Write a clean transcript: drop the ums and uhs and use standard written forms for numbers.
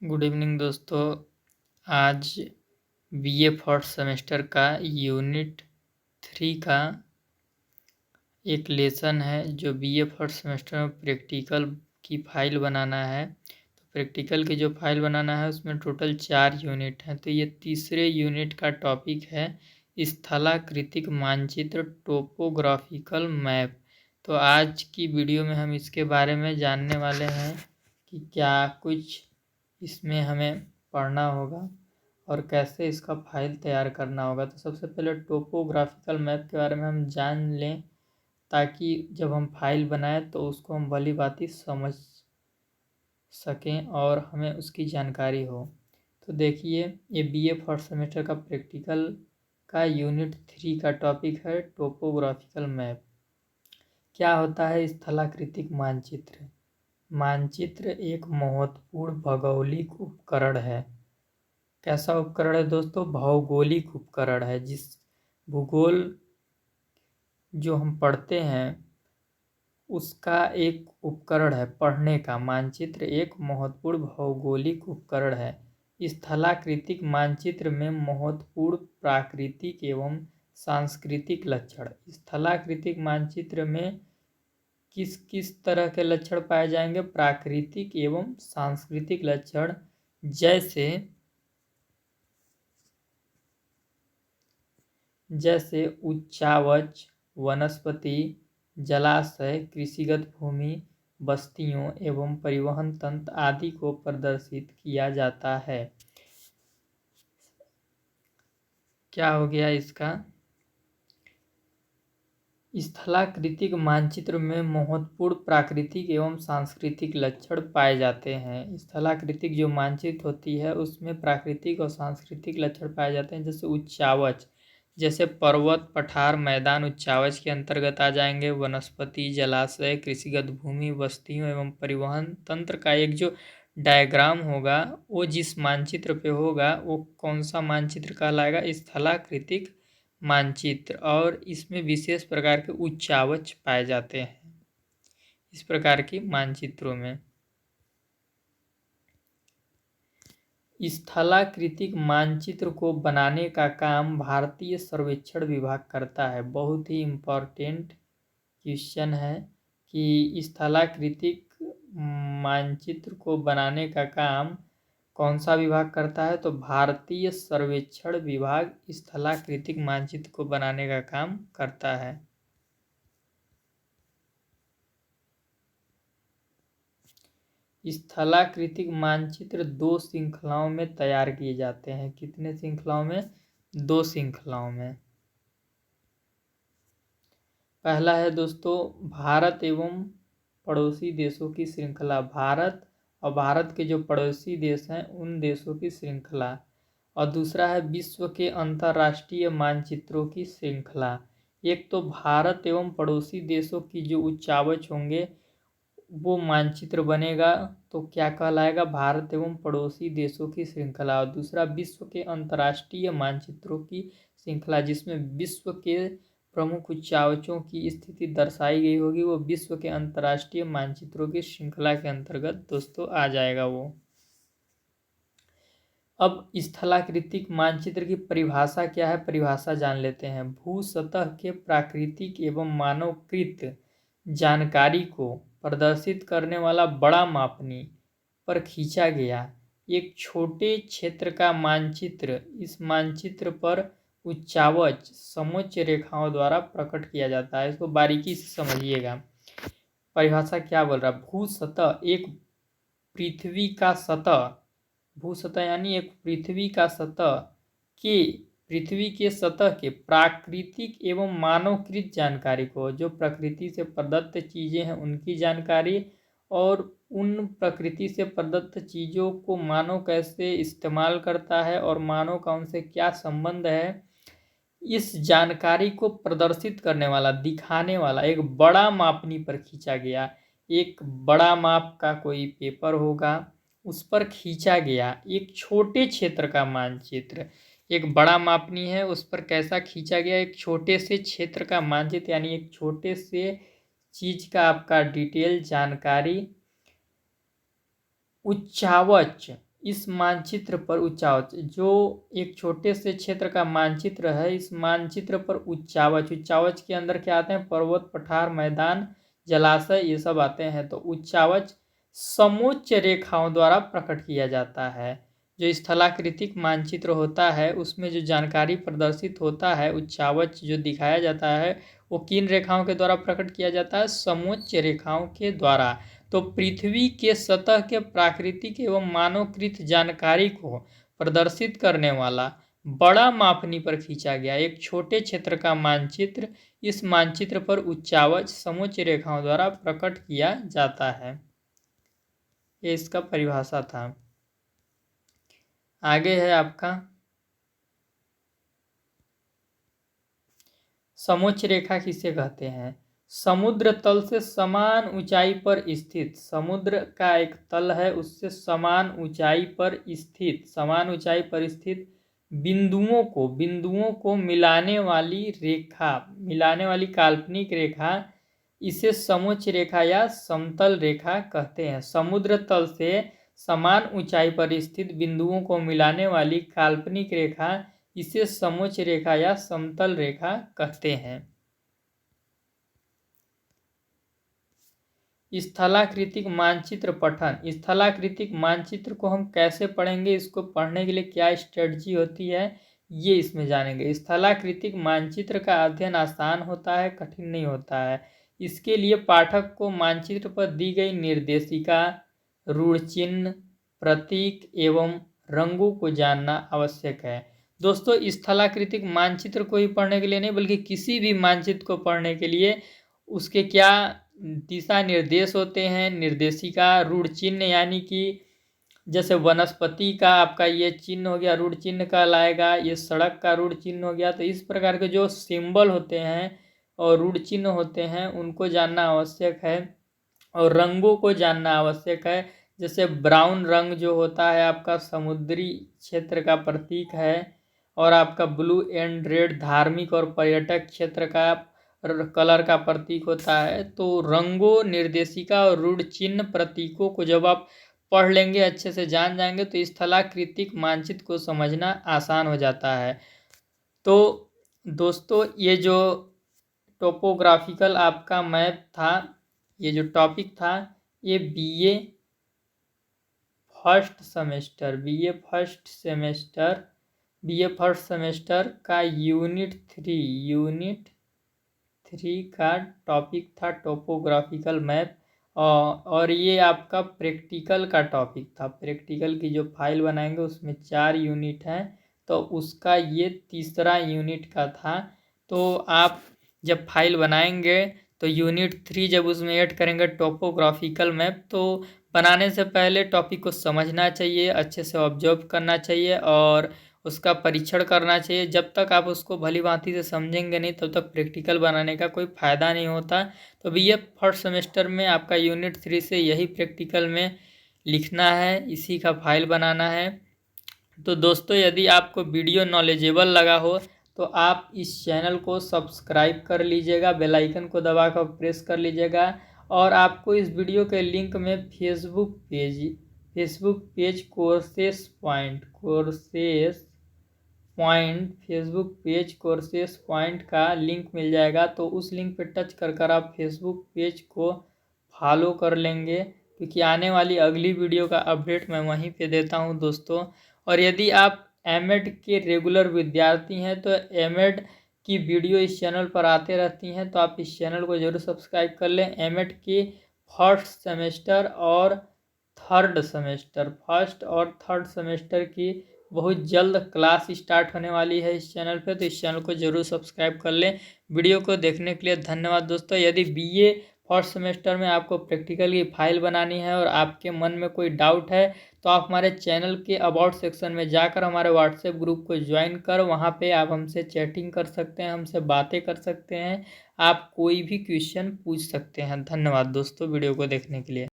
Good evening दोस्तों। आज BA first semester का यूनिट 3 का एक लेसन है जो बीए फर्स्ट सेमेस्टर में प्रैक्टिकल की फाइल बनाना है। तो प्रैक्टिकल की जो फाइल बनाना है उसमें टोटल 4 यूनिट हैं। तो ये तीसरे यूनिट का टॉपिक है स्थलाकृतिक मानचित्र टोपोग्राफिकल मैप। तो आज की वीडियो में हम इसके बारे में जानने वाले हैं कि क्या कुछ इसमें हमें पढ़ना होगा और कैसे इसका फाइल तैयार करना होगा। तो सबसे पहले टोपोग्राफिकल मैप के बारे में हम जान लें ताकि जब हम फाइल बनाएं तो उसको हम भली भांति समझ सकें और हमें उसकी जानकारी हो। तो देखिए, ये बीए फर्स्ट सेमेस्टर का प्रैक्टिकल का यूनिट 3 का टॉपिक है टोपोग्राफिकल मैप। क्या होता है स्थलाकृतिक मानचित्र? मानचित्र एक महत्वपूर्ण भौगोलिक उपकरण है। कैसा उपकरण है दोस्तों? भौगोलिक उपकरण है। जिस भूगोल जो हम पढ़ते हैं उसका एक उपकरण है पढ़ने का। मानचित्र एक महत्वपूर्ण भौगोलिक उपकरण है। स्थलाकृतिक मानचित्र में महत्वपूर्ण प्राकृतिक एवं सांस्कृतिक लक्षण। स्थलाकृतिक मानचित्र में किस किस तरह के लक्षण पाए जाएंगे? प्राकृतिक एवं सांस्कृतिक लक्षण, जैसे उच्चावच, वनस्पति, जलाशय, कृषिगत भूमि, बस्तियों एवं परिवहन तंत्र आदि को प्रदर्शित किया जाता है। क्या हो गया इसका? स्थलाकृतिक मानचित्र में महत्वपूर्ण प्राकृतिक एवं सांस्कृतिक लक्षण पाए जाते हैं। स्थलाकृतिक जो मानचित्र होती है उसमें प्राकृतिक और सांस्कृतिक लक्षण पाए जाते हैं। जैसे उच्चावच, जैसे पर्वत, पठार, मैदान उच्चावच के अंतर्गत आ जाएंगे। वनस्पति, जलाशय, कृषिगत भूमि, बस्तियों एवं परिवहन तंत्र का एक जो डायग्राम होगा वो जिस मानचित्र पे होगा वो कौन सा मानचित्र कहलाएगा? स्थलाकृतिक मानचित्र। और इसमें विशेष प्रकार के उच्चावच पाए जाते हैं इस प्रकार की मानचित्रों में। स्थलाकृतिक मानचित्र को बनाने का काम भारतीय सर्वेक्षण विभाग करता है। बहुत ही इम्पोर्टेंट क्वेश्चन है कि स्थलाकृतिक मानचित्र को बनाने का काम कौन सा विभाग करता है? तो भारतीय सर्वेक्षण विभाग स्थलाकृतिक मानचित्र को बनाने का काम करता है। स्थलाकृतिक मानचित्र 2 श्रृंखलाओं में तैयार किए जाते हैं। कितने श्रृंखलाओं में? 2 श्रृंखलाओं में। पहला है दोस्तों भारत एवं पड़ोसी देशों की श्रृंखला। भारत और भारत के जो पड़ोसी देश हैं उन देशों की श्रृंखला। और दूसरा है विश्व के अंतर्राष्ट्रीय मानचित्रों की श्रृंखला। एक तो भारत एवं पड़ोसी देशों की जो उच्चावच होंगे वो मानचित्र बनेगा तो क्या कहलाएगा? भारत एवं पड़ोसी देशों की श्रृंखला। और दूसरा विश्व के अंतर्राष्ट्रीय मानचित्रों की श्रृंखला, जिसमें विश्व के प्रमुख उच्चावचों की स्थिति दर्शाई गई होगी, वो विश्व के अंतर्राष्ट्रीय मानचित्रों की श्रृंखला के अंतर्गत दोस्तों आ जाएगा वो। अब स्थलाकृतिक मानचित्र की परिभाषा क्या है? परिभाषा जान लेते हैं। भू सतह के प्राकृतिक एवं मानवकृत जानकारी को प्रदर्शित करने वाला बड़ा मापनी पर खींचा गया एक छोटे क्षेत्र का मानचित्र। इस मानचित्र पर उच्चावच समोच्च रेखाओं द्वारा प्रकट किया जाता है। इसको बारीकी से समझिएगा। परिभाषा क्या बोल रहा है? भू सतह एक पृथ्वी का सतह, भू सतह यानी एक पृथ्वी का सतह के पृथ्वी के सतह के प्राकृतिक एवं मानवकृत जानकारी को, जो प्रकृति से प्रदत्त चीज़ें हैं उनकी जानकारी और उन प्रकृति से प्रदत्त चीज़ों को मानव कैसे इस्तेमाल करता है और मानव का उनसे क्या संबंध है, इस जानकारी को प्रदर्शित करने वाला, दिखाने वाला एक बड़ा मापनी पर खींचा गया। एक बड़ा माप का कोई पेपर होगा उस पर खींचा गया एक छोटे क्षेत्र का मानचित्र। एक बड़ा मापनी है उस पर कैसा खींचा गया? एक छोटे से क्षेत्र का मानचित्र, यानी एक छोटे से चीज का आपका डिटेल जानकारी उच्चावच इस मानचित्र पर उच्चावच, जो एक छोटे से क्षेत्र का मानचित्र है, इस मानचित्र पर उच्चावच, उच्चावच के अंदर क्या आते हैं, पर्वत, पठार, मैदान, जलाशय, ये सब आते हैं। तो उच्चावच समोच्च रेखाओं द्वारा प्रकट किया जाता है। जो स्थलाकृतिक मानचित्र होता है उसमें जो जानकारी प्रदर्शित होता है, उच्चावच जो दिखाया जाता है, वो किन रेखाओं के द्वारा प्रकट किया जाता है, समोच्च रेखाओं के द्वारा। तो पृथ्वी के सतह के प्राकृतिक एवं मानवकृत जानकारी को प्रदर्शित करने वाला बड़ा मापनी पर खींचा गया एक छोटे क्षेत्र का मानचित्र, इस मानचित्र पर उच्चावच समोच्च रेखाओं द्वारा प्रकट किया जाता है। ये इसका परिभाषा था। आगे है आपका समोच्च रेखा किसे कहते हैं। समुद्र तल से समान ऊंचाई पर स्थित, समुद्र का एक तल है उससे समान ऊंचाई पर स्थित बिंदुओं को मिलाने वाली रेखा, मिलाने वाली काल्पनिक रेखा, इसे समोच्च रेखा या समतल रेखा कहते हैं। समुद्र तल से समान ऊंचाई पर स्थित बिंदुओं को मिलाने वाली काल्पनिक रेखा, इसे समोच्च रेखा या समतल रेखा कहते हैं। स्थलाकृतिक मानचित्र पठन, स्थलाकृतिक मानचित्र को हम कैसे पढ़ेंगे, इसको पढ़ने के लिए क्या स्ट्रेटजी होती है, ये इसमें जानेंगे। स्थलाकृतिक मानचित्र का अध्ययन आसान होता है, कठिन नहीं होता है। इसके लिए पाठक को मानचित्र पर दी गई निर्देशिका, रूढ़ चिन्ह, प्रतीक एवं रंगों को जानना आवश्यक है। दोस्तों, स्थलाकृतिक मानचित्र को ही पढ़ने के लिए नहीं, बल्कि किसी भी मानचित्र को पढ़ने के लिए उसके क्या दिशा निर्देश होते हैं, निर्देशिका, रूढ़ चिन्ह, यानी कि जैसे वनस्पति का आपका ये चिन्ह हो गया, रूढ़ चिन्ह कहलाएगा, ये सड़क का रूढ़ चिन्ह हो गया। तो इस प्रकार के जो सिंबल होते हैं और रूढ़ चिन्ह होते हैं उनको जानना आवश्यक है, और रंगों को जानना आवश्यक है। जैसे ब्राउन रंग जो होता है आपका समुद्री क्षेत्र का प्रतीक है, और आपका ब्लू एंड रेड धार्मिक और पर्यटक क्षेत्र का कलर का प्रतीक होता है। तो रंगों, निर्देशिका और रूढ़ चिन्ह, प्रतीकों को जब आप पढ़ लेंगे, अच्छे से जान जाएंगे, तो स्थलाकृतिक मानचित्र को समझना आसान हो जाता है। तो दोस्तों, ये जो टोपोग्राफिकल आपका मैप था, ये जो टॉपिक था, ये बीए फर्स्ट सेमेस्टर का यूनिट 3 का टॉपिक था, टोपोग्राफिकल मैप। और ये आपका प्रैक्टिकल का टॉपिक था। प्रैक्टिकल की जो फाइल बनाएंगे उसमें 4 यूनिट हैं, तो उसका ये तीसरा यूनिट का था। तो आप जब फाइल बनाएंगे तो यूनिट 3 जब उसमें ऐड करेंगे टोपोग्राफिकल मैप, तो बनाने से पहले टॉपिक को समझना चाहिए, अच्छे से ऑब्जर्व करना चाहिए और उसका परीक्षण करना चाहिए। जब तक आप उसको भली भांति से समझेंगे नहीं, तब तक प्रैक्टिकल बनाने का कोई फ़ायदा नहीं होता। तो बीए फर्स्ट सेमेस्टर में आपका यूनिट 3 से यही प्रैक्टिकल में लिखना है, इसी का फाइल बनाना है। तो दोस्तों, यदि आपको वीडियो नॉलेजेबल लगा हो तो आप इस चैनल को सब्सक्राइब कर लीजिएगा, बेल आइकन को दबाकर प्रेस कर लीजिएगा, और आपको इस वीडियो के लिंक में फेसबुक पेज कोर्सेस पॉइंट का लिंक मिल जाएगा। तो उस लिंक पर टच कर आप फेसबुक पेज को फॉलो कर लेंगे, क्योंकि आने वाली अगली वीडियो का अपडेट मैं वहीं पे देता हूं दोस्तों। और यदि आप एमएड के रेगुलर विद्यार्थी हैं तो एमएड की वीडियो इस चैनल पर आते रहती हैं, तो आप इस चैनल को जरूर सब्सक्राइब कर लें। एमएड के फर्स्ट और थर्ड सेमेस्टर की बहुत जल्द क्लास स्टार्ट होने वाली है इस चैनल पे, तो इस चैनल को जरूर सब्सक्राइब कर लें। वीडियो को देखने के लिए धन्यवाद दोस्तों। यदि बीए फर्स्ट सेमेस्टर में आपको प्रैक्टिकल की फाइल बनानी है और आपके मन में कोई डाउट है, तो आप हमारे चैनल के अबाउट सेक्शन में जाकर हमारे व्हाट्सएप ग्रुप को ज्वाइन कर वहाँ पे आप हमसे चैटिंग कर सकते हैं, हमसे बातें कर सकते हैं, आप कोई भी क्वेश्चन पूछ सकते हैं। धन्यवाद दोस्तों वीडियो को देखने के लिए।